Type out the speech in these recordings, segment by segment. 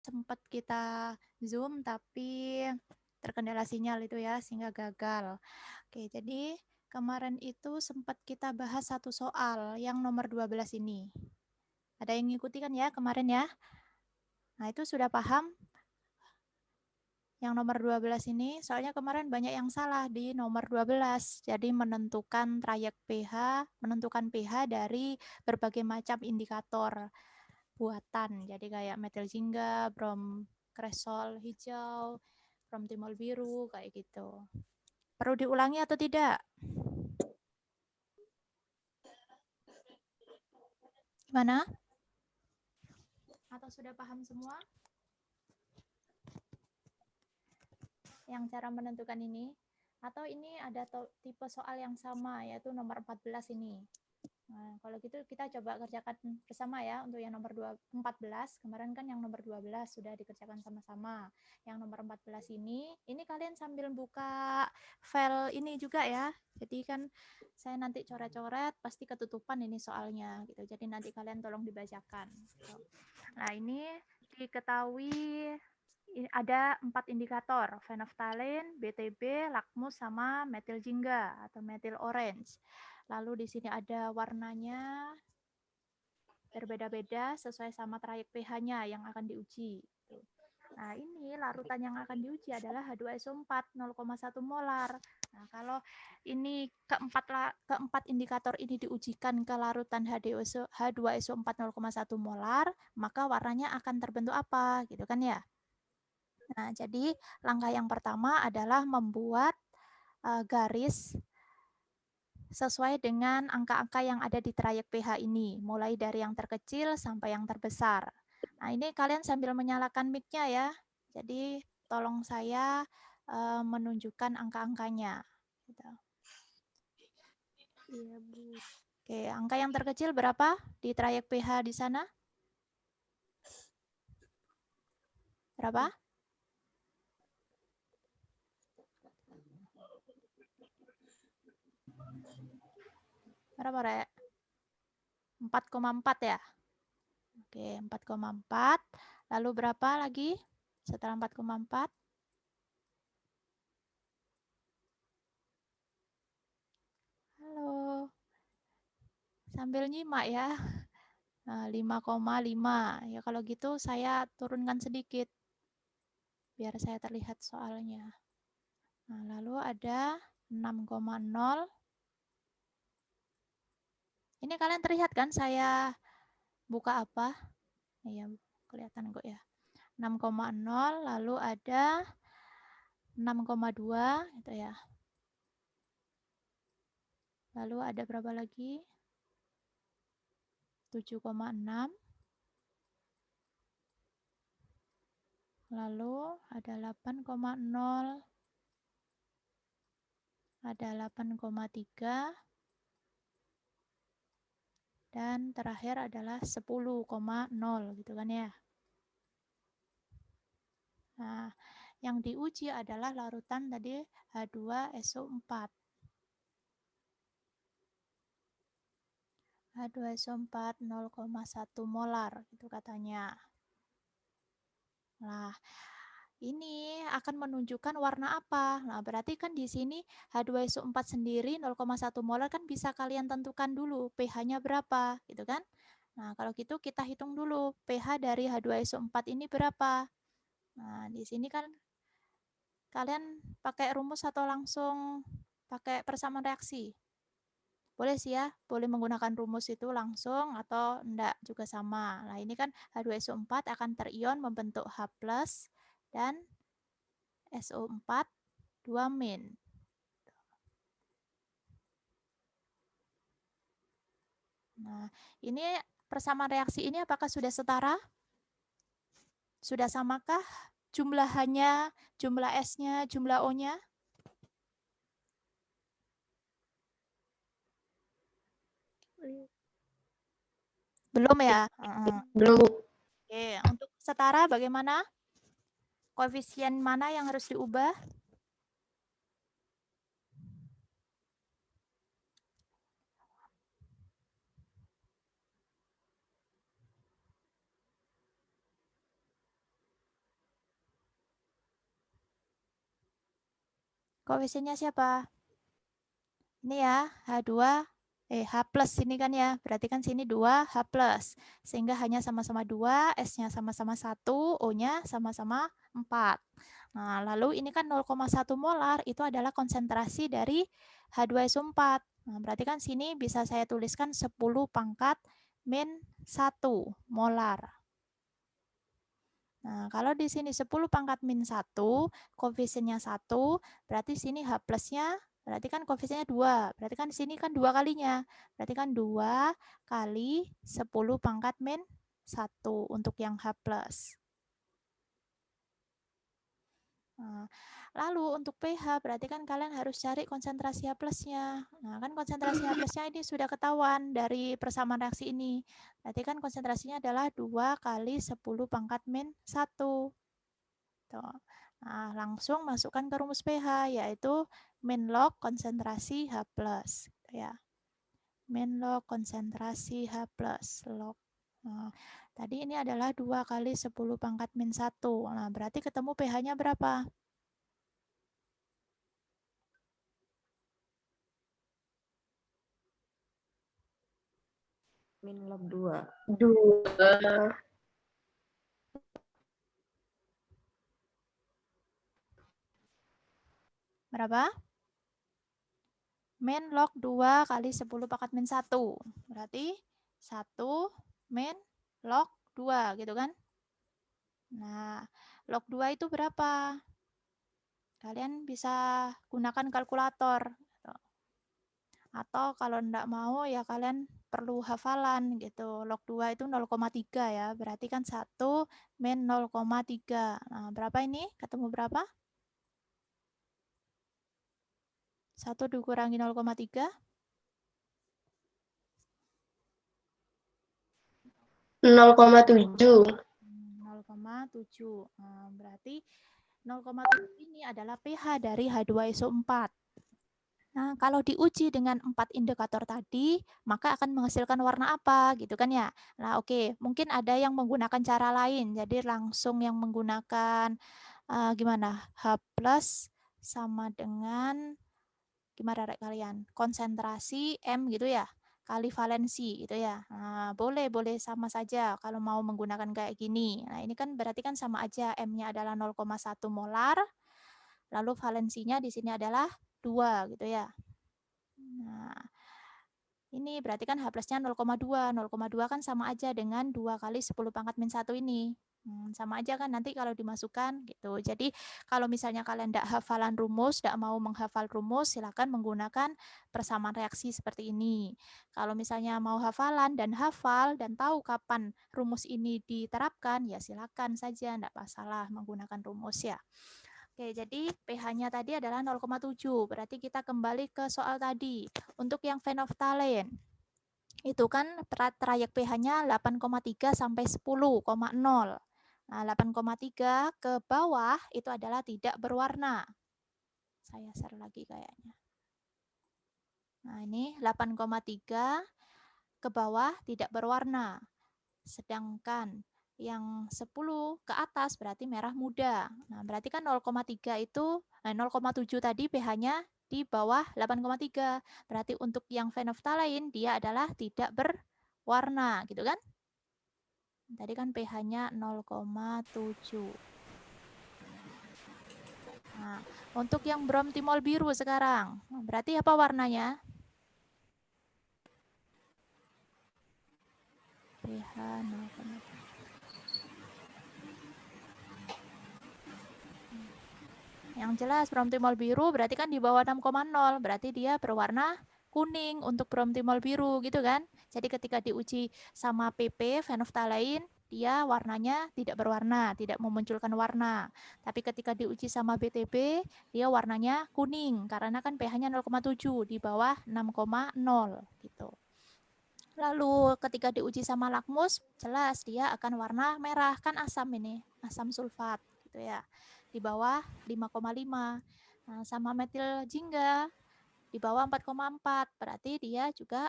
sempat kita Zoom tapi terkendala sinyal itu ya, sehingga gagal. Oke, jadi kemarin itu sempat kita bahas satu soal yang nomor 12 ini. Ada yang ngikuti kan ya kemarin ya? Nah, itu sudah paham yang nomor 12 ini? Soalnya kemarin banyak yang salah di nomor 12. Jadi menentukan trayek pH, menentukan pH dari berbagai macam indikator buatan. Jadi kayak metil jingga, brom kresol hijau, brom timol biru, kayak gitu. Perlu diulangi atau tidak? Gimana? Atau sudah paham semua? Yang cara menentukan ini? Atau ini ada tipe soal yang sama, yaitu nomor 14 ini. Nah, kalau gitu kita coba kerjakan bersama ya untuk yang nomor 14. Kemarin kan yang nomor 12 sudah dikerjakan sama-sama. Yang nomor 14 ini kalian sambil buka file ini juga ya. Jadi kan saya nanti coret-coret pasti ketutupan ini soalnya gitu. Jadi nanti kalian tolong dibacakan. Nah, ini diketahui ada 4 indikator, phenolphthalein, BTB, lakmus, sama metil jingga atau metil orange. Lalu di sini ada warnanya berbeda-beda sesuai sama trayek pH-nya yang akan diuji. Nah, ini larutan yang akan diuji adalah H2SO4 0,1 molar. Nah, kalau ini keempat indikator ini diujikan ke larutan H2SO4 0,1 molar, maka warnanya akan terbentuk apa? Gitu kan ya? Nah, jadi langkah yang pertama adalah membuat garis sesuai dengan angka-angka yang ada di trayek pH ini, mulai dari yang terkecil sampai yang terbesar. Nah, ini kalian sambil menyalakan mic-nya ya. Jadi, tolong saya menunjukkan angka-angkanya. Gitu. Iya, Bu. Oke, angka yang terkecil berapa di trayek pH di sana? Berapa? Berapa, Rek? 4,4 ya? Oke, 4,4. Lalu berapa lagi setelah 4,4? Halo. Sambil nyimak ya. 5,5. Ya kalau gitu saya turunkan sedikit biar saya terlihat soalnya. Nah, lalu ada 6,0. Ini kalian terlihat kan saya buka apa? Iya, kelihatan kok ya. 6,0, lalu ada 6,2 gitu ya. Lalu ada berapa lagi? 7,6. Lalu ada 8,0. Ada 8,3. Dan terakhir adalah 10,0 gitu kan ya. Nah, yang diuji adalah larutan tadi H2SO4. H2SO4 0,1 molar gitu katanya. Nah, ini akan menunjukkan warna apa. Nah, berarti kan di sini H2SO4 sendiri 0,1 molar kan bisa kalian tentukan dulu pH-nya berapa, gitu kan? Nah, kalau gitu kita hitung dulu pH dari H2SO4 ini berapa. Nah, di sini kan kalian pakai rumus atau langsung pakai persamaan reaksi? Boleh sih ya, boleh menggunakan rumus itu langsung atau enggak juga sama. Nah, ini kan H2SO4 akan terion membentuk H+ dan SO4 2-. Nah, ini persamaan reaksi ini apakah sudah setara? Sudah samakah jumlahannya, jumlah S-nya, jumlah O-nya? Belum ya? Belum. Oke, untuk setara bagaimana? Koefisien mana yang harus diubah? Koefisiennya siapa? Ini ya, H plus ini kan ya. Berarti kan sini 2 H plus. Sehingga hanya sama-sama 2, S-nya sama-sama 1, O-nya sama-sama 4. Nah, lalu ini kan 0,1 molar itu adalah konsentrasi dari H2SO4. Nah, berarti kan sini bisa saya tuliskan 10 pangkat min 1 molar. Nah, kalau di sini 10 pangkat min 1, koefisiennya 1, berarti sini H plusnya, berarti kan koefisiennya 2. Berarti kan di sini kan 2 kalinya. Berarti kan 2 kali 10 pangkat min 1 untuk yang H plus. Nah, lalu untuk pH berarti kan kalian harus cari konsentrasi H plusnya. Nah, kan konsentrasi H plusnya ini sudah ketahuan dari persamaan reaksi ini. Berarti kan konsentrasinya adalah 2 kali 10 pangkat min 1. Tuh. Nah, langsung masukkan ke rumus pH, yaitu min log konsentrasi H+. Gitu ya. Min log konsentrasi H+, log. Nah, tadi ini adalah 2 kali 10 pangkat min 1. Nah, berarti ketemu pH-nya berapa? Min log 2. 2. Berapa? Min log 2 kali 10 pangkat min 1. Berarti 1 min log 2 gitu kan? Nah, log 2 itu berapa? Kalian bisa gunakan kalkulator. Atau kalau enggak mau ya kalian perlu hafalan gitu. Log 2 itu 0,3 ya. Berarti kan 1 min 0,3. Nah, berapa ini? Ketemu berapa? 1 dikurangi 0,3. 0,7. 0,7. Nah, berarti 0,7 ini adalah pH dari H2SO4. Nah, kalau diuji dengan 4 indikator tadi, maka akan menghasilkan warna apa gitu kan ya. Nah, oke, mungkin ada yang menggunakan cara lain. Jadi langsung yang menggunakan gimana? H plus sama dengan gimana Rek kalian? Konsentrasi M gitu ya. Kali valensi gitu ya. Nah, boleh sama saja kalau mau menggunakan kayak gini. Nah, ini kan berarti kan sama aja M-nya adalah 0,1 molar. Lalu valensinya di sini adalah 2 gitu ya. Nah, ini berarti kan H plusnya 0,2. 0,2 kan sama aja dengan 2 kali 10 pangkat min 1 ini. Sama aja kan nanti kalau dimasukkan gitu. Jadi kalau misalnya kalian tidak hafalan rumus, tidak mau menghafal rumus, silakan menggunakan persamaan reaksi seperti ini. Kalau misalnya mau hafalan dan hafal dan tahu kapan rumus ini diterapkan, ya silakan saja, tidak masalah menggunakan rumus ya. Oke, jadi pH-nya tadi adalah 0,7. Berarti kita kembali ke soal tadi. Untuk yang phenolphthalein, itu kan trayek pH-nya 8,3 sampai 10,0. Nah, 8,3 ke bawah itu adalah tidak berwarna. Saya share lagi kayaknya. Nah, ini 8,3 ke bawah tidak berwarna. Sedangkan yang 10 ke atas berarti merah muda. Nah, berarti kan 0,3 itu 0,7 tadi pH-nya di bawah 8,3. Berarti untuk yang phenolphthalein dia adalah tidak berwarna, gitu kan? Tadi kan pH-nya 0,7. Nah, untuk yang bromtimol biru sekarang, berarti apa warnanya? pH 0,7. Yang jelas bromtimol biru berarti kan di bawah 6,0, berarti dia berwarna kuning untuk bromtimol biru gitu kan. Jadi ketika diuji sama PP phenolphthalein, dia warnanya tidak berwarna, tidak memunculkan warna. Tapi ketika diuji sama BTB, dia warnanya kuning karena kan pH-nya 0,7 di bawah 6,0 gitu. Lalu ketika diuji sama lakmus, jelas dia akan warna merah, kan asam ini, asam sulfat gitu ya. Di bawah 5,5. Nah, sama metil jingga di bawah 4,4, berarti dia juga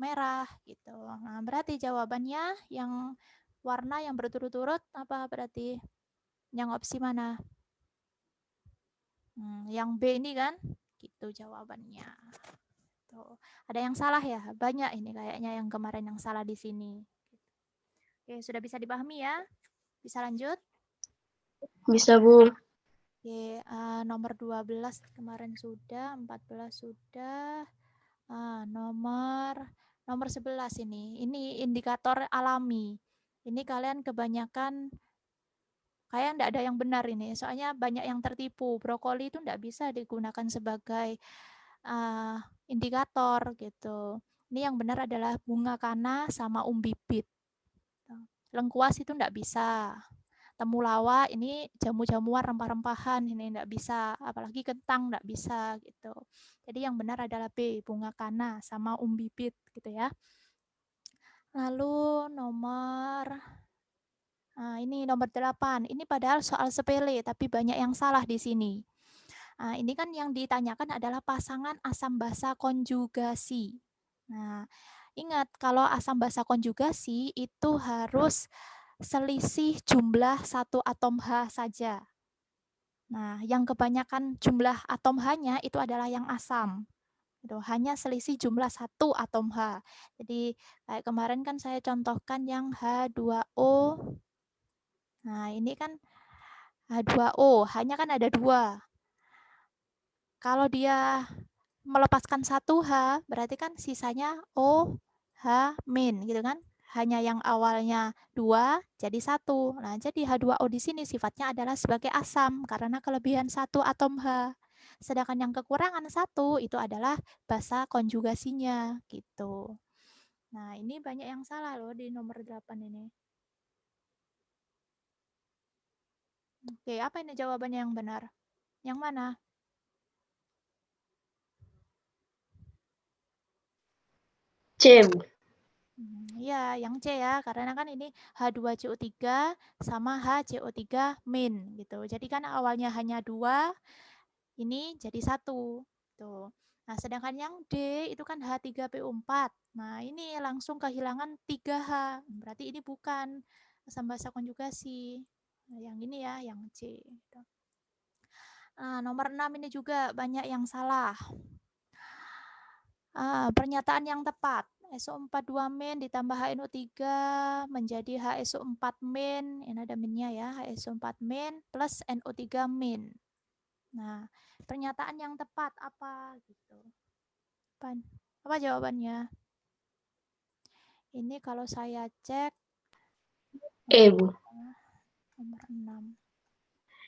merah gitu. Nah, berarti jawabannya yang warna yang berturut-turut apa berarti? Yang opsi mana? Yang B ini kan, gitu jawabannya. Tuh, ada yang salah ya? Banyak ini kayaknya yang kemarin yang salah di sini. Oke, sudah bisa dipahami ya? Bisa lanjut? Bisa, Bu. Oke, nomor 12 kemarin sudah, 14 sudah. Nomor 11 ini. Ini indikator alami. Ini kalian kebanyakan kayak enggak ada yang benar ini. Soalnya banyak yang tertipu. Brokoli itu enggak bisa digunakan sebagai indikator gitu. Ini yang benar adalah bunga kana sama umbibit. Lengkuas itu enggak bisa. Temulawak ini jamu-jamuan rempah-rempahan ini enggak bisa, apalagi kentang enggak bisa gitu. Jadi yang benar adalah B, bunga kana sama umbibit gitu ya. Lalu ini nomor 8. Ini padahal soal sepele tapi banyak yang salah di sini. Ini kan yang ditanyakan adalah pasangan asam basa konjugasi. Nah, ingat kalau asam basa konjugasi itu harus selisih jumlah satu atom H saja. Nah, yang kebanyakan jumlah atom H-nya itu adalah yang asam. Itu hanya selisih jumlah satu atom H. Jadi kayak kemarin kan saya contohkan yang H2O. Nah, ini kan H2O, H-nya kan ada 2. Kalau dia melepaskan 1H, berarti kan sisanya OH min gitu kan. Hanya yang awalnya 2 jadi 1. Nah, jadi H2O di sini sifatnya adalah sebagai asam karena kelebihan 1 atom H. Sedangkan yang kekurangan 1 itu adalah basa konjugasinya gitu. Nah, ini banyak yang salah loh di nomor 8 ini. Oke, apa ini jawabannya yang benar? Yang mana? C, Bu. Iya, yang C ya, karena kan ini H2CO3 sama HCO3 min gitu. Jadi kan awalnya hanya 2, ini jadi 1. Tuh. Nah, sedangkan yang D itu kan H3PO4. Nah, ini langsung kehilangan 3H. Berarti ini bukan asam basa konjugasi. Nah, yang ini ya, yang C. Gitu. Nah, nomor 6 ini juga banyak yang salah. Pernyataan yang tepat. SO42 min ditambah HNO3 menjadi HSO4 min. Ini ada minnya ya, HSO4 min plus NO3 min. Nah, pernyataan yang tepat apa gitu? Apa jawabannya? Ini kalau saya cek E, Bu. nomor 6.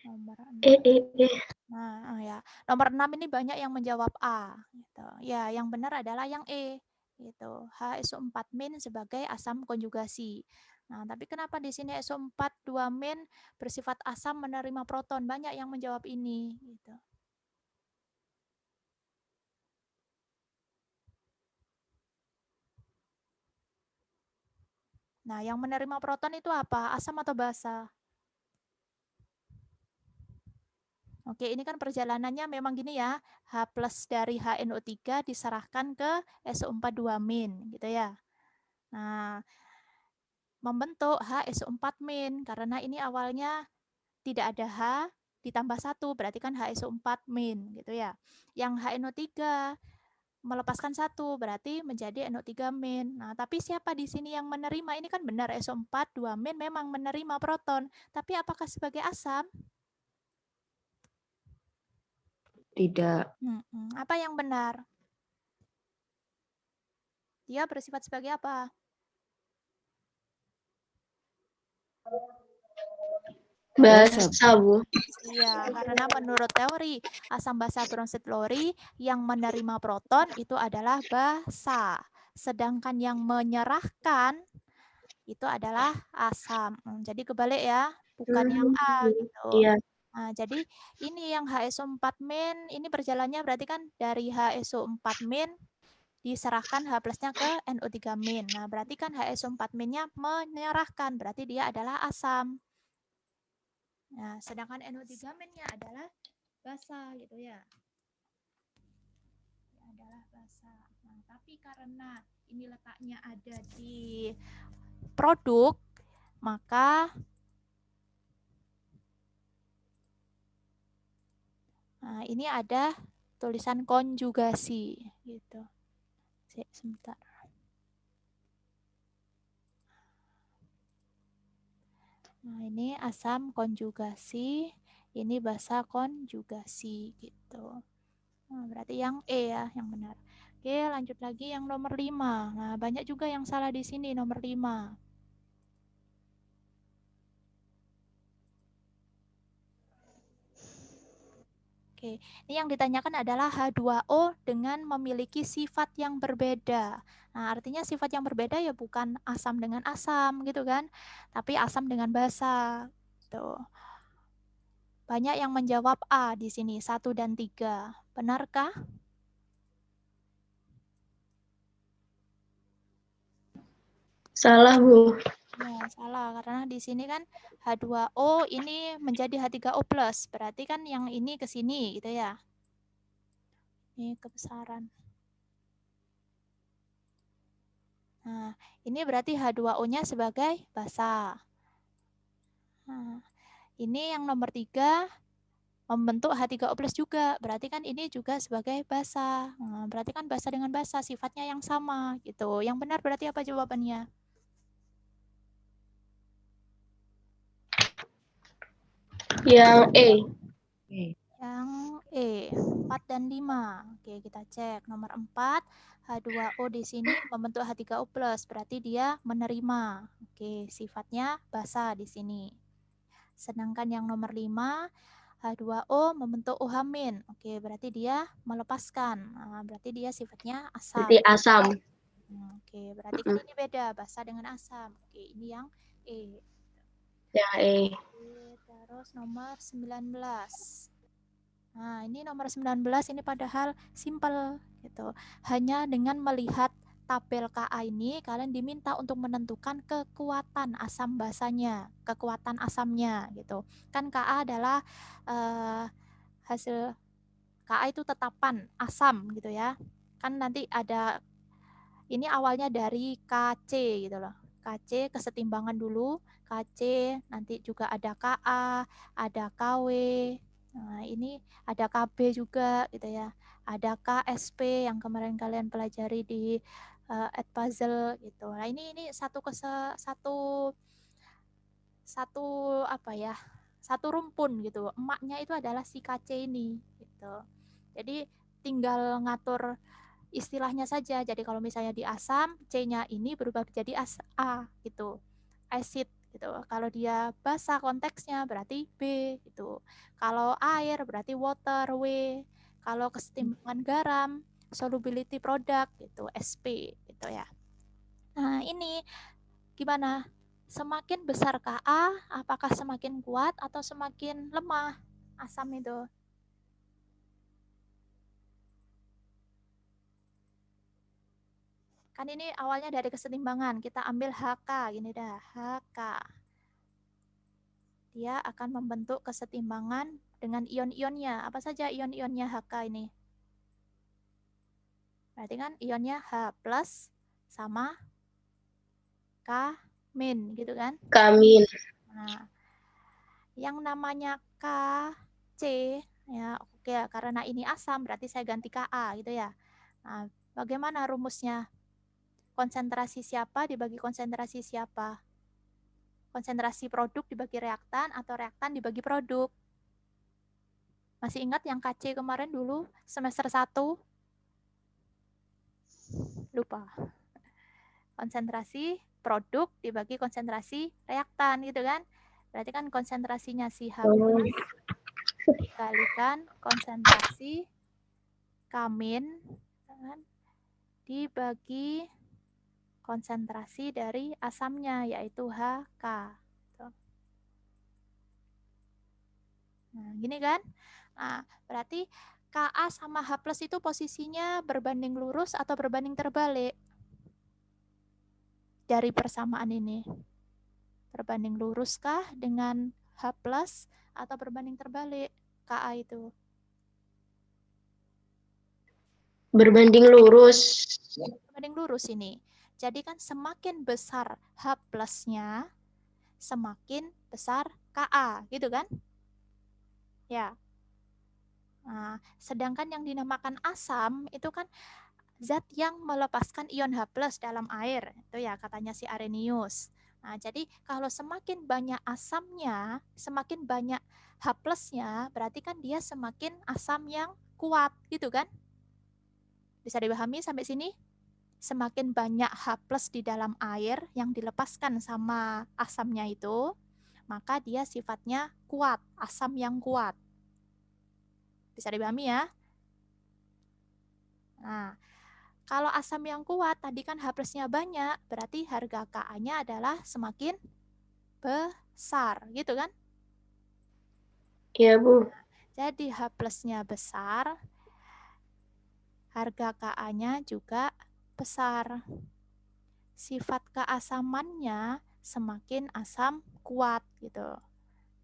Nomor 6. E. Nah, ya. Nomor 6 ini banyak yang menjawab A gitu. Ya, yang benar adalah yang E gitu. HSO4 min sebagai asam konjugasi. Nah, tapi kenapa di sini SO4 2 min bersifat asam menerima proton? Banyak yang menjawab ini gitu. Nah, yang menerima proton itu apa? Asam atau basa? Oke, ini kan perjalanannya memang gini ya. H plus dari HNO3 diserahkan ke SO4 2 min gitu ya. Nah, membentuk HSO4 min karena ini awalnya tidak ada H ditambah 1 berarti kan HSO4 min gitu ya. Yang HNO3 melepaskan 1 berarti menjadi NO3 min. Nah, tapi siapa di sini yang menerima? Ini kan benar SO4 2 min memang menerima proton, tapi apakah sebagai asam? Tidak. Apa yang benar? Dia bersifat sebagai apa? Basa, Bu. Iya, karena menurut teori asam basa Bronsted-Lowry yang menerima proton itu adalah basa, sedangkan yang menyerahkan itu adalah asam. Jadi kebalik ya, bukan yang A gitu. Iya. Nah, jadi ini yang HSO4 min ini berjalannya berarti kan dari HSO4 min diserahkan H plusnya ke NO3 min. Nah, berarti kan HSO4 minnya menyerahkan, berarti dia adalah asam. Nah, sedangkan NO3 minnya adalah basa gitu ya. Dia adalah basa. Nah, tapi karena ini letaknya ada di produk, maka ini ada tulisan konjugasi gitu. Sebentar. Nah, ini asam konjugasi, ini basa konjugasi gitu. Nah, berarti yang E ya, yang benar. Oke, lanjut lagi yang nomor 5. Nah, banyak juga yang salah di sini nomor 5. Oke, ini yang ditanyakan adalah H2O dengan memiliki sifat yang berbeda. Nah, artinya sifat yang berbeda ya bukan asam dengan asam gitu kan, tapi asam dengan basa. Tuh. Banyak yang menjawab A di sini, 1 dan 3. Benarkah? Salah, Bu. Ya, salah karena di sini kan H2O ini menjadi H3O+, berarti kan yang ini ke sini gitu ya. Ini kebesaran. Nah, ini berarti H2O-nya sebagai basa. Nah, ini yang nomor 3 membentuk H3O+ juga, berarti kan ini juga sebagai basa. Nah, berarti kan basa dengan basa sifatnya yang sama gitu. Yang benar berarti apa jawabannya? Yang E. Yang E, 4 dan 5. Oke, kita cek. Nomor 4, H2O di sini membentuk H3O+, berarti dia menerima. Oke, sifatnya basa di sini. Sedangkan yang nomor 5, H2O membentuk OH-. Oke, berarti dia melepaskan. Nah, berarti dia sifatnya asam. Berarti asam. Oke, berarti kan ini beda, basa dengan asam. Oke, ini yang E. Yang E. Oke, terus nomor 19. Nah, ini nomor 19 ini padahal simpel gitu. Hanya dengan melihat tabel Ka ini kalian diminta untuk menentukan kekuatan asam basanya, kekuatan asamnya gitu. Kan Ka adalah hasil Ka itu tetapan asam gitu ya. Kan nanti ada ini awalnya dari Kc gitu loh. Kc kesetimbangan dulu, Kc nanti juga ada Ka, ada Kw. Nah, ini ada KB juga gitu ya. Ada KSP yang kemarin kalian pelajari di Edpuzzle gitu. Nah, ini satu apa ya? Satu rumpun gitu. Emaknya itu adalah si KC ini gitu. Jadi tinggal ngatur istilahnya saja. Jadi kalau misalnya di asam, C-nya ini berubah menjadi A gitu. Acid gitu. Kalau dia basa konteksnya berarti B gitu. Kalau air berarti water, W. Kalau kesetimbangan garam, solubility product gitu, SP gitu ya. Nah, ini gimana? Semakin besar Ka, apakah semakin kuat atau semakin lemah asam itu? Kan ini awalnya dari kesetimbangan, kita ambil HK, gini dah, HK. Dia akan membentuk kesetimbangan dengan ion-ionnya. Apa saja ion-ionnya HK ini? Berarti kan ionnya H plus sama K min, gitu kan? Kamin. Nah, yang namanya KC, ya oke, karena ini asam, berarti saya ganti Ka, gitu ya. Nah, bagaimana rumusnya? Konsentrasi siapa dibagi konsentrasi siapa? Konsentrasi produk dibagi reaktan atau reaktan dibagi produk? Masih ingat yang KC kemarin dulu semester 1? Lupa. Konsentrasi produk dibagi konsentrasi reaktan gitu kan. Berarti kan konsentrasinya si H+ dikalikan konsentrasi Kamin kan, dibagi konsentrasi dari asamnya yaitu HK. Nah, gini kan? Nah, berarti Ka sama H+ itu posisinya berbanding lurus atau berbanding terbalik? Dari persamaan ini. Berbanding luruskah dengan H+ atau berbanding terbalik Ka itu? Berbanding lurus. Berbanding lurus ini. Jadi kan semakin besar H+-nya, semakin besar Ka, gitu kan? Ya. Nah, sedangkan yang dinamakan asam itu kan zat yang melepaskan ion H+ dalam air. Itu ya katanya si Arrhenius. Nah, jadi kalau semakin banyak asamnya, semakin banyak H+-nya, berarti kan dia semakin asam yang kuat, gitu kan? Bisa dipahami sampai sini? Semakin banyak H+ di dalam air yang dilepaskan sama asamnya itu, maka dia sifatnya kuat, asam yang kuat. Bisa dipahami ya? Nah, kalau asam yang kuat, tadi kan H+-nya banyak, berarti harga Ka-nya adalah semakin besar, gitu kan? Iya, Bu. Jadi H+-nya besar, harga Ka-nya juga besar. Sifat keasamannya semakin asam kuat gitu.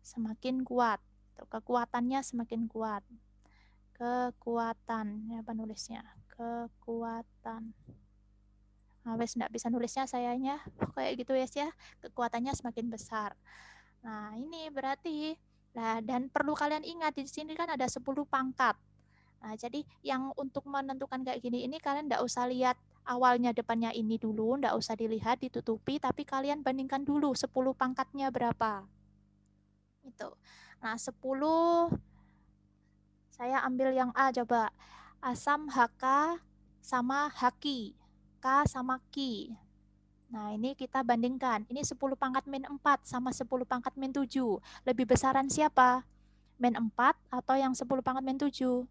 Semakin kuat. Kekuatannya semakin kuat. Kekuatan, apa nulisnya? Kekuatan. Nah, wes nggak bisa nulisnya sayanya kayak gitu ya. Kekuatannya semakin besar. Nah, ini berarti dan perlu kalian ingat di sini kan ada 10 pangkat. Nah, jadi yang untuk menentukan kayak gini ini kalian nggak usah lihat awalnya depannya ini dulu, nggak usah dilihat ditutupi, tapi kalian bandingkan dulu 10 pangkatnya berapa. Itu. Nah, 10 saya ambil yang A coba. Asam HK sama Haki. K sama Ki. Nah, ini kita bandingkan. Ini 10 pangkat min 4 sama 10 pangkat min 7. Lebih besaran siapa? Min 4 atau yang 10 pangkat min 7?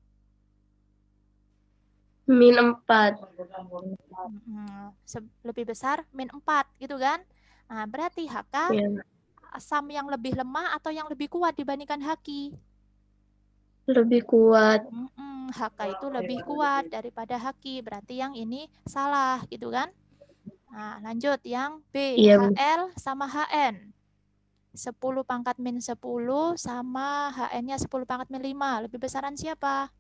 Min 4. Lebih besar min 4 gitu kan. Nah, berarti HK Ya, asam yang lebih lemah atau yang lebih kuat dibandingkan Haki? lebih kuat. HK itu lebih kuat daripada Haki. Berarti yang ini salah gitu kan. Nah, lanjut yang B, Iya, Bu. HL sama HN. 10 pangkat min 10 sama HN-nya 10 pangkat min 5. Lebih besaran siapa?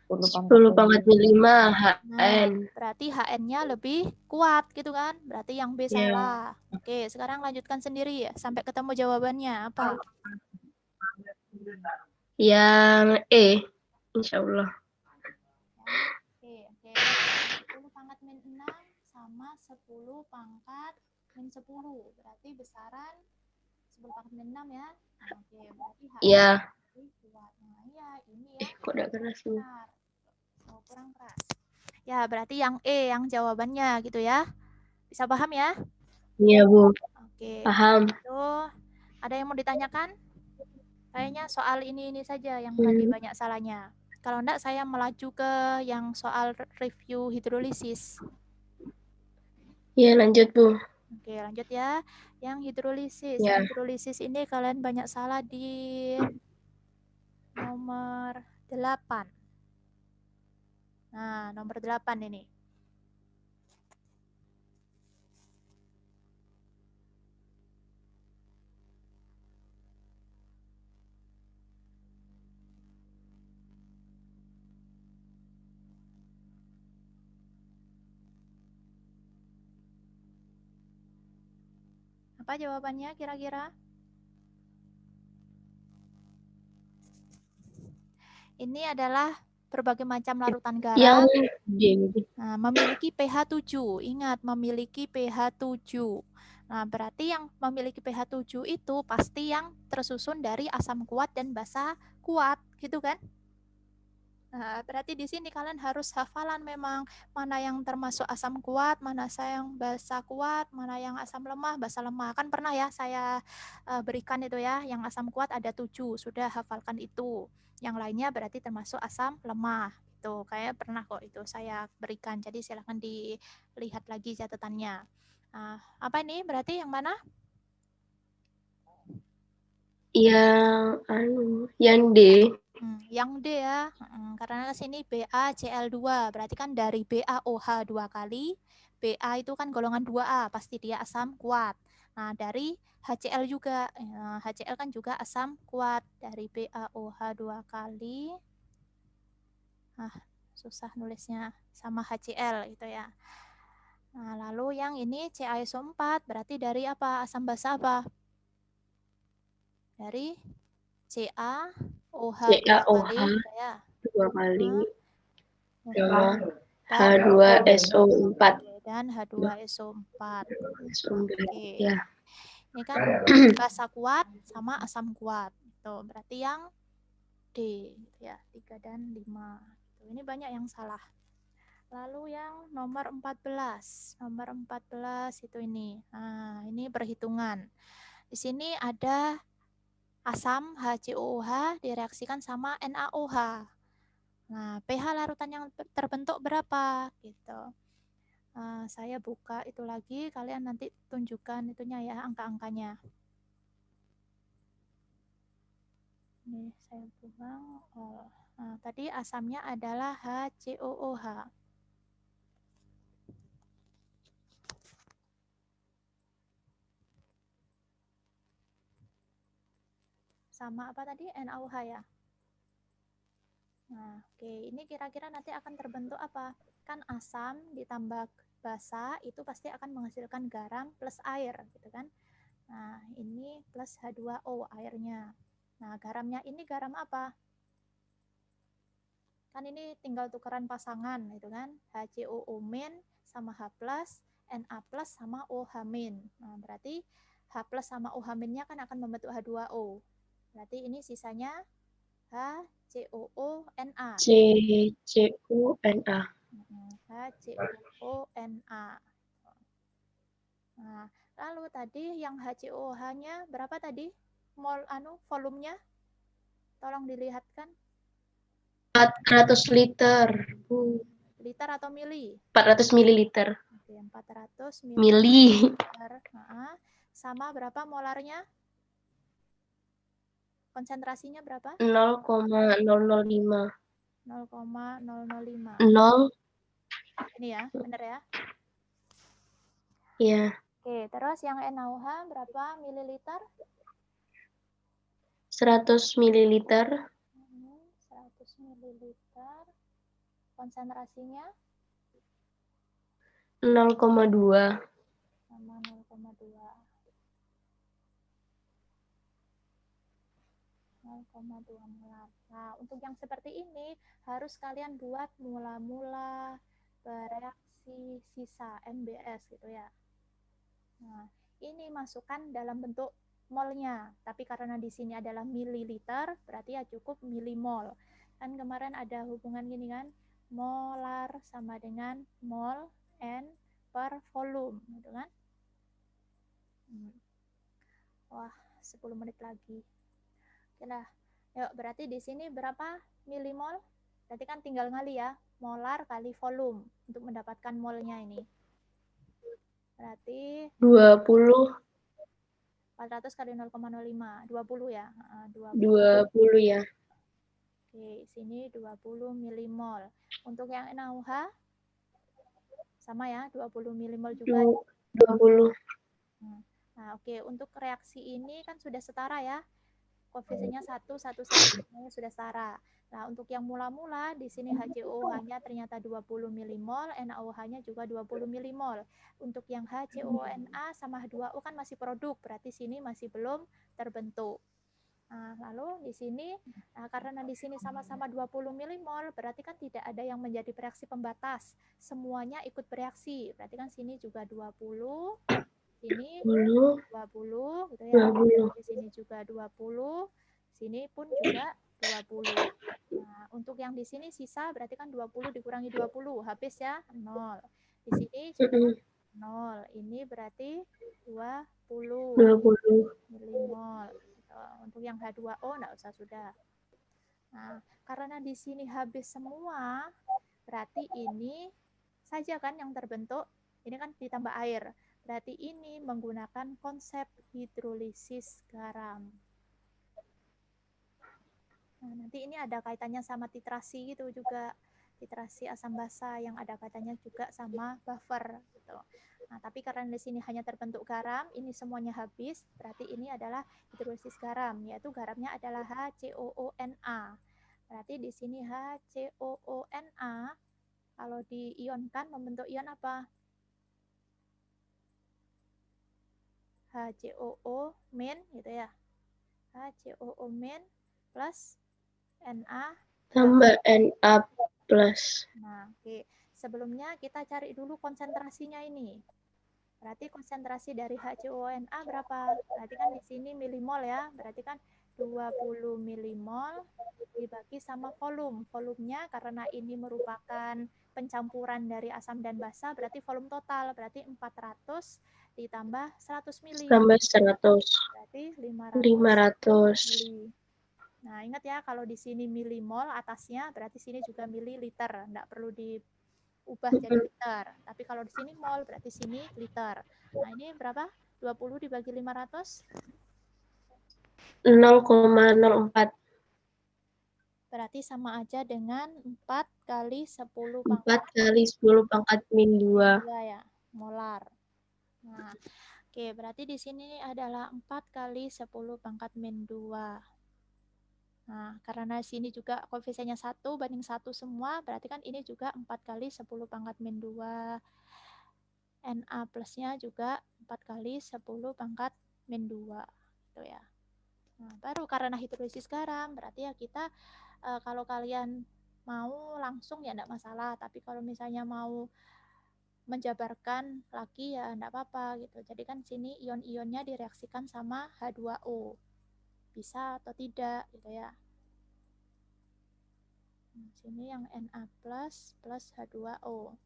10 pangkat min 5 Nah, HN. berarti HN-nya lebih kuat gitu kan? Berarti yang B Iya. salah. Oke, sekarang lanjutkan sendiri ya sampai ketemu jawabannya apa? Yang E, insya Allah. Oke. 10 pangkat min 6 sama 10 pangkat min 10. Berarti besaran 10 pangkat min 6 ya. Oke, berarti HN Iya. lebih kuat. Nah, iya, ini ya. Kok udah keras Bu? Benar. Oh, kurang keras. Ya, berarti yang E yang jawabannya gitu ya. Bisa paham ya? Iya, Bu. Oke. Paham. Itu ada yang mau ditanyakan? Kayaknya soal ini saja yang tadi banyak salahnya. Kalau enggak saya melaju ke yang soal review hidrolisis. Iya, lanjut, Bu. Oke, lanjut ya. Yang hidrolisis. Ya. Hidrolisis ini kalian banyak salah di nomor 8. Nah, nomor 8 ini. Apa jawabannya kira-kira? Ini adalah berbagai macam larutan garam. Yang D. Nah, memiliki pH 7. Ingat, memiliki pH 7. Nah, berarti yang memiliki pH 7 itu pasti yang tersusun dari asam kuat dan basa kuat, gitu kan? Nah, berarti di sini kalian harus hafalan memang mana yang termasuk asam kuat, mana yang basa kuat, mana yang asam lemah, basa lemah. Kan pernah ya saya berikan itu ya, yang asam kuat ada 7, sudah hafalkan itu. Yang lainnya berarti termasuk asam lemah. Itu kayak pernah kok itu saya berikan. Jadi silahkan dilihat lagi catatannya. Nah, apa ini berarti yang mana? Yang D. Yang D ya, karena sini BaCl2, berarti kan dari BaOH 2 kali, Ba itu kan golongan 2A, pasti dia asam kuat. Nah, dari HCl juga, HCl kan juga asam kuat, dari BaOH 2 kali, susah nulisnya, sama HCl gitu ya. Nah, lalu yang ini CaSO4, berarti dari apa? Asam basa apa? Dari Ca OH CaOH 2 kali, gitu ya. 2 kali sama Dan H2SO4 dan H2SO4. SO4 Oke. ya. Ini kan basa kuat sama asam kuat. Tuh, berarti yang D ya, 3 dan 5. Ini banyak yang salah. Lalu yang nomor 14. Nomor 14 itu ini. Nah, ini perhitungan. Di sini ada asam HCOOH direaksikan sama NaOH. Nah, pH larutan yang terbentuk berapa? Gitu. Saya buka itu lagi, kalian nanti tunjukkan itunya ya, angka-angkanya. Ini saya buang. Nah, tadi asamnya adalah HCOOH. Sama apa tadi? NaOH ya. Nah, oke. Ini kira-kira nanti akan terbentuk apa? Kan asam ditambah basa itu pasti akan menghasilkan garam plus air, gitu kan? Nah, ini plus H2O airnya. Nah, garamnya ini garam apa? Kan ini tinggal tukeran pasangan, gitu kan? HCOO- sama H+, Na+ sama OH-. Nah, berarti H+ sama OH- kan akan membentuk H2O. Berarti ini sisanya HCOONA. CCUNA. HCOONA. Nah, lalu tadi yang HCOOH-nya berapa tadi? Volumenya? Tolong dilihatkan. 400 liter. Liter atau mili? 400 mililiter. Oke, 400 Mili. mililiter. Sama berapa molarnya? Konsentrasinya berapa? 0,005. 0,005. 0. Ini ya, benar ya? Ya. Oke, terus yang NaOH berapa mililiter? 100 mililiter. 100 mililiter. Konsentrasinya? 0,2. Sama 0,2. 0,2 molar. Nah, untuk yang seperti ini harus kalian buat mula-mula bereaksi sisa MBS gitu ya. Nah, ini masukkan dalam bentuk molnya, tapi karena di sini adalah mililiter, berarti ya cukup milimol. Kan kemarin ada hubungan gini kan, molar sama dengan mol N per volume, gitu kan? Wah, 10 menit lagi. Oke lah. Yuk, berarti di sini berapa milimol? Berarti kan tinggal ngali ya, molar kali volume untuk mendapatkan molnya ini. Berarti 20. 400 kali 0,05, 20 ya. 20 ya. Oke, sini 20 milimol. Untuk yang NaOH sama ya, 20 milimol juga. 20. Nah, oke, untuk reaksi ini kan sudah setara ya. Koefisiennya 1, 1, 1, semuanya sudah setara. Nah, untuk yang mula-mula, di sini HCOOH-nya ternyata 20 milimol, NaOH-nya juga 20 milimol. Untuk yang HCOONA sama H2O kan masih produk, berarti sini masih belum terbentuk. Nah, lalu di sini, karena di sini sama-sama 20 milimol, berarti kan tidak ada yang menjadi bereaksi pembatas. Semuanya ikut bereaksi, berarti kan sini juga 20, sini 20 gitu ya. 20. Di sini juga 20, sini pun juga 20. Nah, untuk yang di sini sisa berarti kan 20 dikurangi 20, habis ya 0. Di sini juga 0. Ini berarti 20 milimol. Gitu. Untuk yang H2O enggak usah sudah. Nah, karena di sini habis semua, berarti ini saja kan yang terbentuk. Ini kan ditambah air. Berarti ini menggunakan konsep hidrolisis garam. Nah, nanti ini ada kaitannya sama titrasi gitu juga. Titrasi asam basa yang ada kaitannya juga sama buffer gitu. Nah, tapi karena di sini hanya terbentuk garam, ini semuanya habis, berarti ini adalah hidrolisis garam, yaitu garamnya adalah HCOONA. Berarti di sini HCOONA kalau diionkan membentuk ion apa? HCOO- gitu ya. HCOO- plus Na. Tambah Na plus. Nah, oke. Sebelumnya kita cari dulu konsentrasinya ini. Berarti konsentrasi dari HCONA berapa? Berarti kan di sini milimol ya. Berarti kan 20 milimol dibagi sama volume. Volumenya karena ini merupakan pencampuran dari asam dan basa, berarti volume total. Berarti 400 ditambah 100 mili. Tambah 100. Berarti 500 mili. Nah, ingat ya, kalau di sini milimol atasnya, berarti sini juga mililiter. Nggak perlu diubah jadi liter. Tapi kalau di sini mol, berarti sini liter. Nah, ini berapa? 20 dibagi 500? 0,04. Berarti sama aja dengan 4 kali 10 4 pangkat kali 10 pangkat min 2. 2 ya, molar. Nah, oke, berarti di sini adalah 4 kali 10 pangkat min 2. Nah, karena sini juga koefisiennya 1 banding 1 semua, berarti kan ini juga 4 kali 10 pangkat min 2. Na plusnya juga 4 kali 10 pangkat min 2. Gitu ya. Nah, baru karena hidrolisis garam, berarti ya kita kalau kalian mau langsung ya enggak masalah. Tapi kalau misalnya mau menjabarkan lagi ya enggak apa-apa gitu. Jadi kan sini ion-ionnya direaksikan sama H2O. Bisa atau tidak gitu ya. Nah, sini yang Na plus H2O.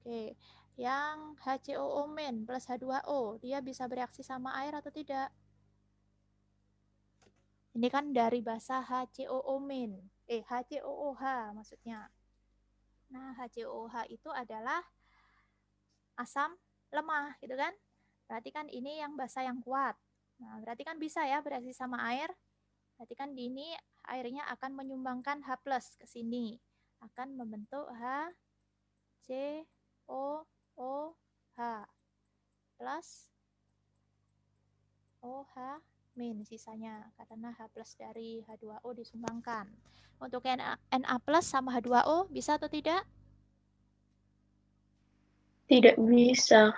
Oke, yang HCOO- plus H2O, dia bisa bereaksi sama air atau tidak? Ini kan dari bahasa HCOO-, HCOOH maksudnya. Nah, HCOOH itu adalah asam lemah, gitu kan? Berarti kan ini yang basa yang kuat. Nah, berarti kan bisa ya bereaksi sama air. Berarti kan di ini airnya akan menyumbangkan H+ ke sini. Akan membentuk HCOOH plus OH- sisanya karena H+ dari H2O disumbangkan. Untuk Na+ sama H2O bisa atau tidak? Tidak bisa.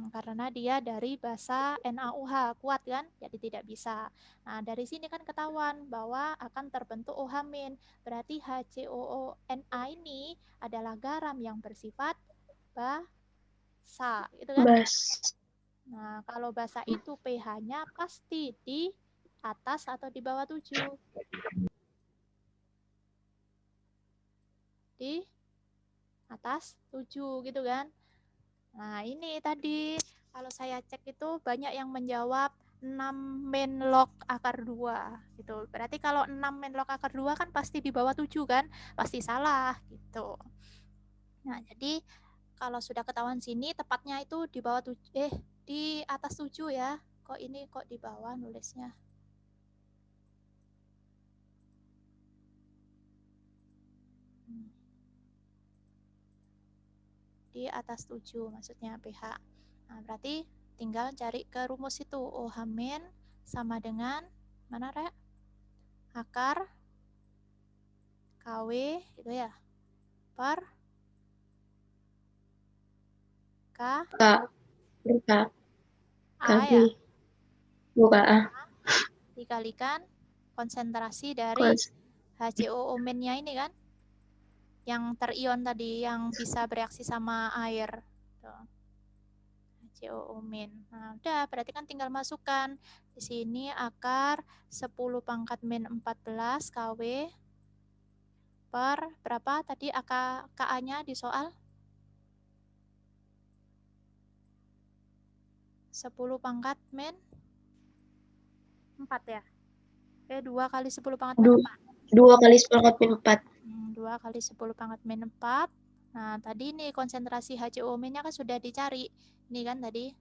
Karena dia dari basa NaOH kuat kan, jadi tidak bisa. Nah, dari sini kan ketahuan bahwa akan terbentuk OH-. Berarti HCOONA ini adalah garam yang bersifat basa, gitu kan? Bas. Nah, kalau basa itu pH-nya pasti di atas atau di bawah 7? Di atas 7 gitu kan. Nah, ini tadi kalau saya cek itu banyak yang menjawab 6 min log akar 2 gitu. Berarti kalau 6 min log akar 2 kan pasti di bawah 7 kan? Pasti salah gitu. Nah, jadi kalau sudah ketahuan sini tepatnya itu di bawah 7 di atas 7 ya. Kok ini kok di bawah nulisnya? Di atas 7 maksudnya pH. Nah, berarti tinggal cari ke rumus itu. OH- sama dengan mana, Rek? Akar KW gitu ya. Per K K. A ya. Buka A. Dikalikan konsentrasi dari HCOO-nya ini kan. Yang terion tadi yang bisa bereaksi sama air. Tuh. HCOO-. Nah, udah berarti kan tinggal masukkan di sini akar 10 pangkat min 14 KW per berapa tadi KA-nya di soal? 10 pangkat min 4 ya? 2 kali 10 pangkat min 4. 2 kali 10 pangkat min 4. 2 kali 10 pangkat min 4. Nah, tadi nih konsentrasi HCOO-nya kan sudah dicari. Ini kan tadi.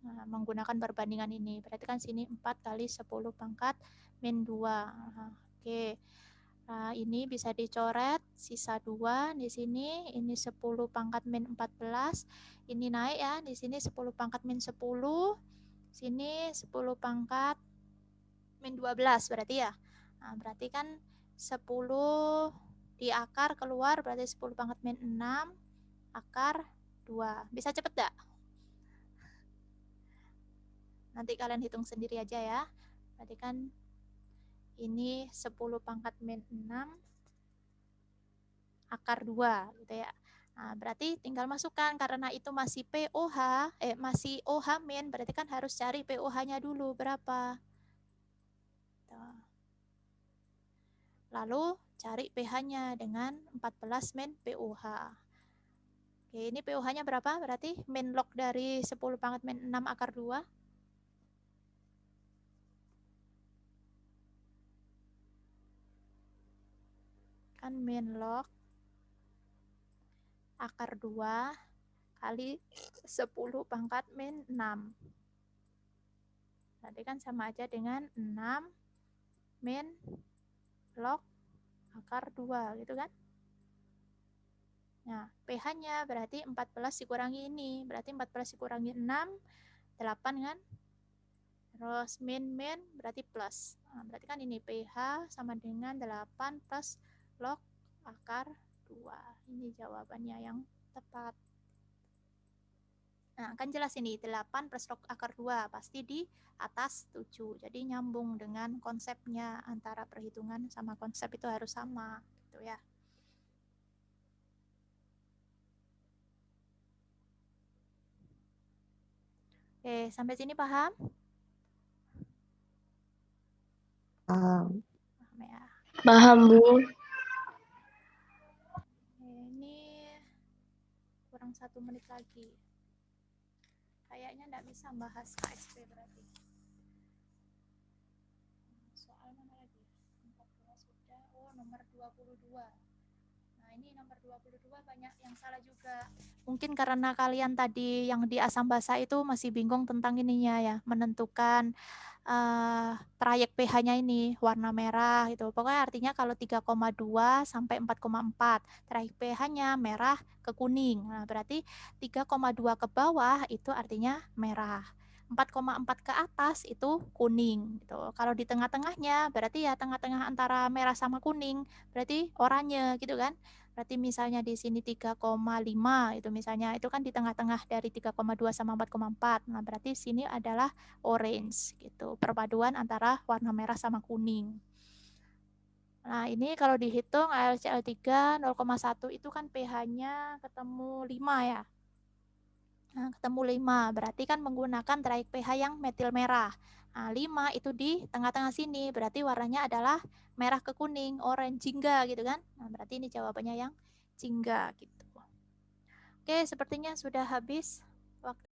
Nah, menggunakan perbandingan ini. Berarti kan sini 4 kali 10 pangkat min 2. Nah, oke. Nah, ini bisa dicoret sisa 2 di sini. Ini 10 pangkat min 14. Ini naik ya. Di sini 10 pangkat min 10. Sini 10 pangkat min 12 berarti ya. Nah, berarti kan 10 di akar keluar berarti 10 pangkat min 6 akar 2. Bisa cepet gak? Nanti kalian hitung sendiri aja ya. Berarti kan ini 10 pangkat min 6 akar 2 gitu ya. Nah, berarti tinggal masukkan karena itu masih POH, masih OH min, berarti kan harus cari POH-nya dulu berapa. Tuh. Lalu cari pH-nya dengan 14 min POH. Oke, ini POH-nya berapa? Berarti min log dari 10 pangkat min 6 akar 2. Kan min log akar 2 kali 10 pangkat min 6. Berarti kan sama aja dengan 6 min log akar 2 gitu kan. Nah, pH-nya berarti 14 dikurangi ini. Berarti 14 dikurangi 6, 8 kan. Terus min berarti plus. Nah, berarti kan ini pH sama dengan 8 plus log akar 2. Ini jawabannya yang tepat. Nah, kan jelas ini 8 plus log akar 2 pasti di atas 7. Jadi nyambung dengan konsepnya, antara perhitungan sama konsep itu harus sama gitu ya. Oke, sampai sini paham? Paham ya. Paham, Bu. Ini kurang 1 menit lagi. Kayaknya nggak bisa bahas KSP berarti. Soal mana lagi? 14 sudah. Oh, nomor 22. Nah, ini nomor 22 banyak yang salah juga. Mungkin karena kalian tadi yang di asam basa itu masih bingung tentang ininya ya, menentukan trayek pH-nya ini warna merah itu. Pokoknya artinya kalau 3,2 sampai 4,4 trayek pH-nya merah ke kuning. Nah, berarti 3,2 ke bawah itu artinya merah. 4,4 ke atas itu kuning gitu. Kalau di tengah-tengahnya berarti ya tengah-tengah antara merah sama kuning, berarti oranye gitu kan. Berarti misalnya di sini 3,5 itu misalnya itu kan di tengah-tengah dari 3,2 sama 4,4. Nah, berarti sini adalah orange gitu. Perpaduan antara warna merah sama kuning. Nah, ini kalau dihitung AlCl3 0,1 itu kan pH-nya ketemu 5 ya. Nah, ketemu 5, berarti kan menggunakan trayek pH yang metil merah. Nah, 5 itu di tengah-tengah sini, berarti warnanya adalah merah ke kuning, orange jingga gitu kan. Nah, berarti ini jawabannya yang jingga gitu. Oke, sepertinya sudah habis waktu.